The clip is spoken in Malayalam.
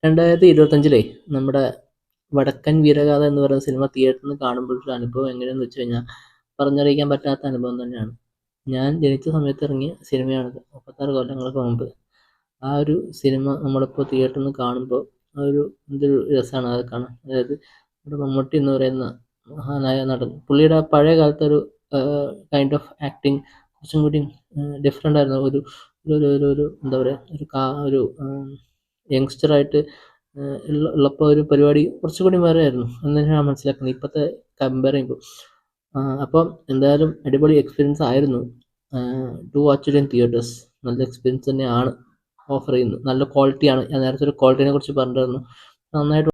2025 നമ്മുടെ വടക്കൻ വീരഗാഥ എന്ന് പറയുന്ന സിനിമ തിയേറ്ററിൽ നിന്ന് കാണുമ്പോഴൊരു അനുഭവം എങ്ങനെയെന്ന് വെച്ച് കഴിഞ്ഞാൽ പറഞ്ഞറിയിക്കാൻ പറ്റാത്ത അനുഭവം തന്നെയാണ്. ഞാൻ ജനിച്ച സമയത്ത് ഇറങ്ങിയ സിനിമയാണിത്, 36 കൊല്ലങ്ങൾക്ക് മുമ്പ്. ആ ഒരു സിനിമ നമ്മളിപ്പോൾ തിയേറ്ററിൽ നിന്ന് കാണുമ്പോൾ എന്തൊരു രസമാണ് അത് കാണാൻ. അതായത് നമ്മുടെ മമ്മൂട്ടി എന്ന് പറയുന്ന മഹാനായ നടൻ, പുള്ളിയുടെ പഴയ കാലത്തെ ഒരു കൈൻഡ് ഓഫ് ആക്ടിങ് കുറച്ചും കൂടി ഡിഫറെൻ്റ് ആയിരുന്നു. എന്താ പറയുക, ഒരു യങ്സ്റ്ററായിട്ട് ഉള്ളപ്പോൾ ഒരു പരിപാടി കുറച്ചുകൂടി വേറെ ആയിരുന്നു എന്ന് ഞാൻ മനസ്സിലാക്കുന്നത് ഇപ്പോഴത്തെ കമ്പയർ ചെയ്യുമ്പോൾ. അപ്പം എന്തായാലും അടിപൊളി എക്സ്പീരിയൻസ് ആയിരുന്നു. To watch it in theatres. നല്ല എക്സ്പീരിയൻസ് തന്നെയാണ് ഓഫർ ചെയ്യുന്നത്, നല്ല ക്വാളിറ്റിയാണ്. ഞാൻ നേരത്തെ ഒരു ക്വാളിറ്റിനെ കുറിച്ച് പറഞ്ഞിരുന്നു. നന്നായിട്ട്